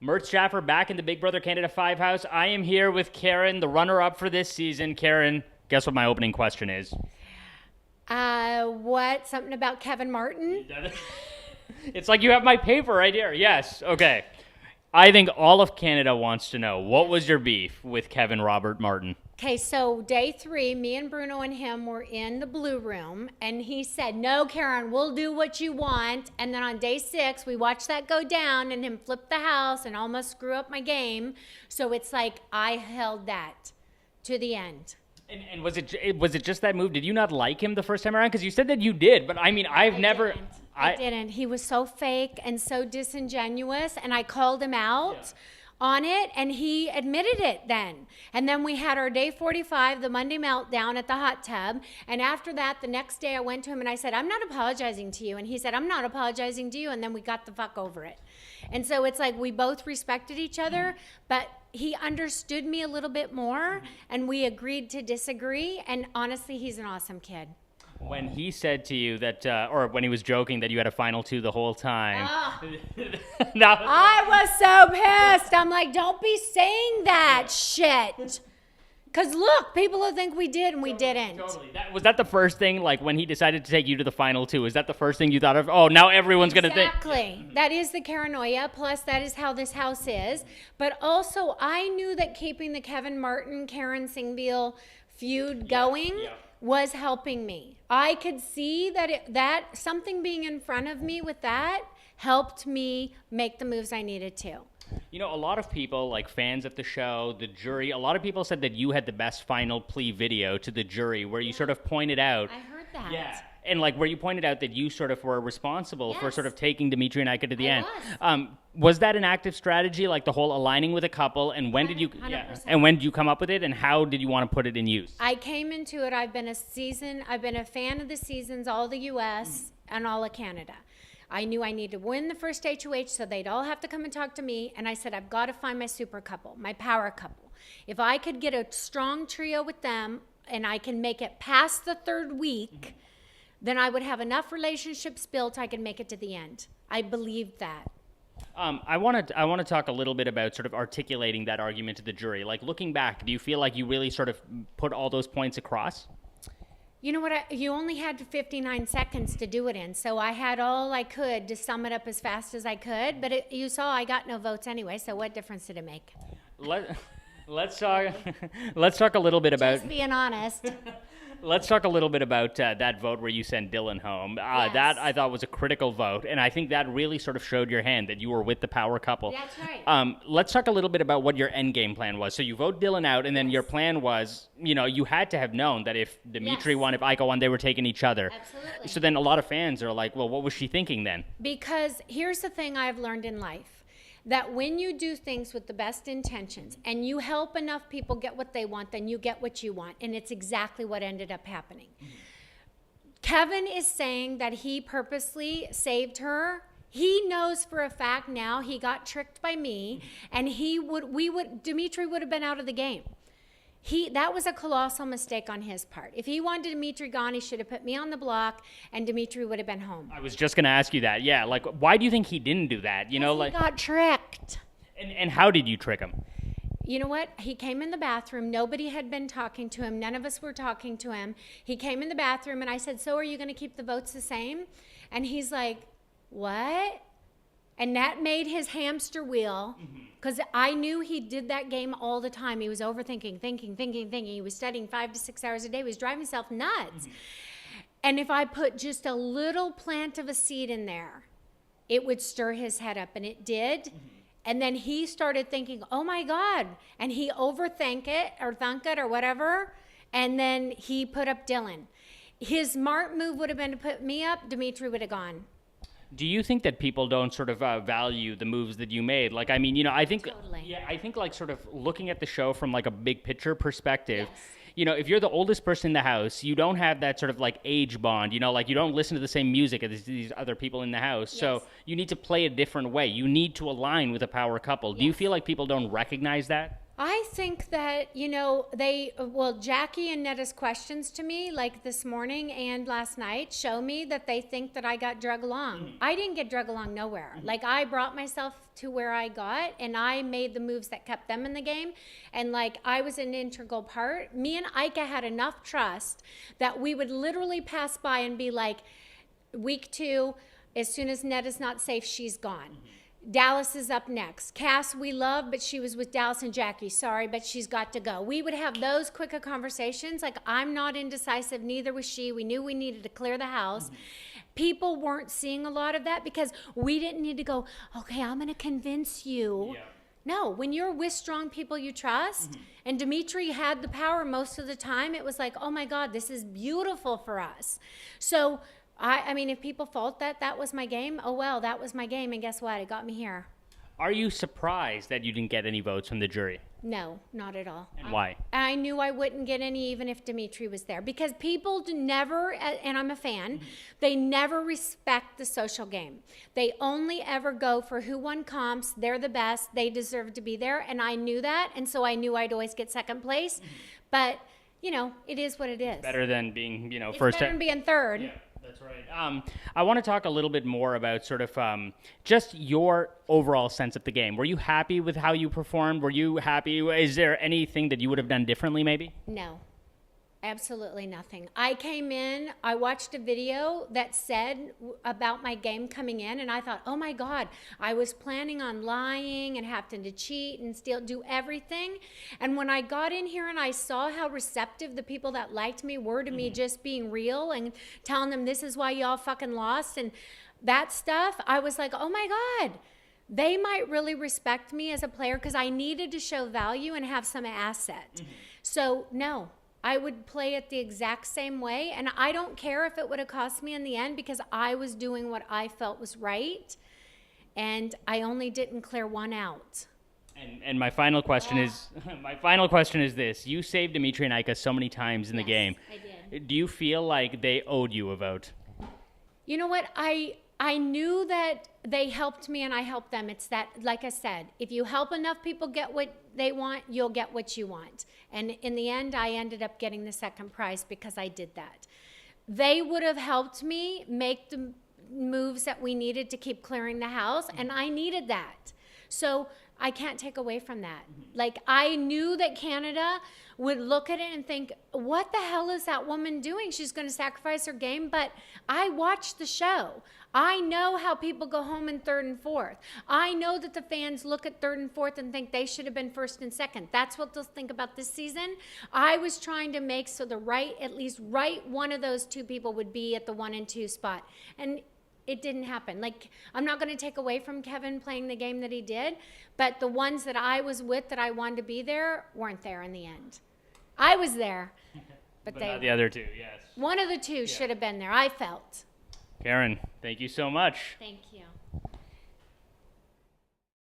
Murtz Jaffer back in the Big Brother Canada 5 house. I am here with Karen, the runner-up for this season. Karen, guess what my opening question is? What? Something about Kevin Martin? It's like you have my paper right here. Yes, okay. I think all of Canada wants to know, what was your beef with Kevin Robert Martin? Okay, so day 3, me and Bruno and him were in the blue room, and he said, no, Karen, we'll do what you want. And then on day 6, we watched that go down and him flip the house and almost screw up my game. So it's like I held that to the end. And was it just that move? Did you not like him the first time around? Because you said that you did, but I mean, I didn't. He was so fake and so disingenuous, and I called him out on it, and he admitted it then. And then we had our day 45, the Monday meltdown at the hot tub, and after that, the next day I went to him and I said, I'm not apologizing to you, and he said, I'm not apologizing to you, and then we got the fuck over it. And so it's like we both respected each other, but he understood me a little bit more, and we agreed to disagree, and honestly, he's an awesome kid. When he said to you that, or when he was joking that you had a final 2 the whole time. I was so pissed. I'm like, don't be saying that shit. Because look, people will think we did and we didn't. Totally. Was that the first thing, like when he decided to take you to the final 2, is that the first thing you thought of? Oh, now everyone's going to think. Exactly. That is the paranoia, plus that is how this house is. But also, I knew that keeping the Kevin Martin, Karen Singbeil feud going was helping me. I could see that something being in front of me with that helped me make the moves I needed to. You know, a lot of people, like fans of the show, the jury, a lot of people said that you had the best final plea video to the jury where you sort of pointed out. I heard that. Yeah. And like where you pointed out that you sort of were responsible for sort of taking Demetres and Ika to the end. Was that an active strategy, like the whole aligning with a couple? And when did you? 100%. And when did you come up with it? And how did you want to put it in use? I came into it. I've been a fan of the seasons, all the U.S. and all of Canada. I knew I needed to win the first HOH, so they'd all have to come and talk to me. And I said, I've got to find my super couple, my power couple. If I could get a strong trio with them, and I can make it past the 3rd week, then I would have enough relationships built I could make it to the end. I believed that. I want to talk a little bit about sort of articulating that argument to the jury. Like looking back, do you feel like you really sort of put all those points across? You know what? You only had 59 seconds to do it in, so I had all I could to sum it up as fast as I could. But you saw I got no votes anyway, so what difference did it make? Let's talk a little bit about. Just being honest. Let's talk a little bit about that vote where you sent Dillon home. Yes. That I thought was a critical vote, and I think that really sort of showed your hand that you were with the power couple. That's right. Let's talk a little bit about what your endgame plan was. So you vote Dillon out, and then your plan was, you know, you had to have known that if Demetres won, if Ika won, they were taking each other. Absolutely. So then a lot of fans are like, well, what was she thinking then? Because here's the thing I've learned in life. That when you do things with the best intentions and you help enough people get what they want, then you get what you want. And it's exactly what ended up happening. Kevin is saying that he purposely saved her. He knows for a fact now he got tricked by me, and Demetres would have been out of the game. That was a colossal mistake on his part. If he wanted Demetres gone, he should have put me on the block, and Demetres would have been home. I was just going to ask you that. Yeah, like, why do you think he didn't do that? You know, like he got tricked. And how did you trick him? You know what? He came in the bathroom. Nobody had been talking to him. None of us were talking to him. He came in the bathroom, and I said, so are you going to keep the votes the same? And he's like, what? And that made his hamster wheel, because I knew he did that game all the time. He was overthinking, thinking. He was studying 5 to 6 hours a day. He was driving himself nuts. And if I put just a little plant of a seed in there, it would stir his head up, and it did. And then he started thinking, oh my God. And he overthink it or thunk it or whatever. And then he put up Dillon. His smart move would have been to put me up. Demetres would have gone. Do you think that people don't sort of value the moves that you made? Like, I mean, you know, I think, Totally. I think like sort of looking at the show from like a big picture perspective, Yes. you know, if you're the oldest person in the house, you don't have that sort of like age bond, you know, like you don't listen to the same music as these other people in the house. Yes. So you need to play a different way. You need to align with a power couple. Do you Yes. feel like people don't recognize that? I think that, Jackie and Netta's questions to me, like this morning and last night, show me that they think that I got drug along. I didn't get drug along nowhere. Like, I brought myself to where I got, and I made the moves that kept them in the game. And, like, I was an integral part. Me and Ika had enough trust that we would literally pass by and be like, week 2, as soon as Netta's not safe, she's gone. Dallas is up next. Cass, we love, but she was with Dallas and Jackie. Sorry, but she's got to go. We would have those quicker conversations. Like, I'm not indecisive, neither was she. We knew we needed to clear the house. People weren't seeing a lot of that because we didn't need to go, okay, I'm going to convince you. Yeah. No, when you're with strong people you trust, and Demetres had the power most of the time, it was like, oh my God, this is beautiful for us. So, I mean, if people thought that was my game, oh well, that was my game, and guess what? It got me here. Are you surprised that you didn't get any votes from the jury? No, not at all. And why? I knew I wouldn't get any even if Demetres was there, because people never, and I'm a fan, they never respect the social game. They only ever go for who won comps, they're the best, they deserve to be there, and I knew that, and so I knew I'd always get second place, but, it is what it is. Better than being, it's first. Better than being third. Yeah. That's right. I want to talk a little bit more about sort of just your overall sense of the game. Were you happy with how you performed? Were you happy? Is there anything that you would have done differently maybe? No. Absolutely nothing. I came in, I watched a video that said about my game coming in, and I thought, oh my God, I was planning on lying and having to cheat and steal, do everything. And when I got in here and I saw how receptive the people that liked me were to me just being real and telling them this is why y'all fucking lost and that stuff, I was like, oh my God, they might really respect me as a player because I needed to show value and have some asset. So no. I would play it the exact same way, and I don't care if it would have cost me in the end because I was doing what I felt was right, and I only didn't clear one out. And my final question is this: you saved Demetres and Ika so many times in the game. I did. Do you feel like they owed you a vote? You know what? I knew that they helped me and I helped them. It's that, like I said, if you help enough people get what they want, you'll get what you want. And in the end, I ended up getting the second prize because I did that. They would have helped me make the moves that we needed to keep clearing the house, and I needed that. So I can't take away from that. Like, I knew that Canada would look at it and think, what the hell is that woman doing? She's going to sacrifice her game. But I watched the show. I know how people go home in third and fourth. I know that the fans look at third and fourth and think they should have been first and second. That's what they'll think about this season. I was trying to make so at least one of those two people would be at the 1 and 2 spot. And it didn't happen. Like, I'm not going to take away from Kevin playing the game that he did, but the ones that I was with that I wanted to be there weren't there in the end. I was there, but not the other two, yes. One of the two should have been there, I felt. Karen, thank you so much. Thank you.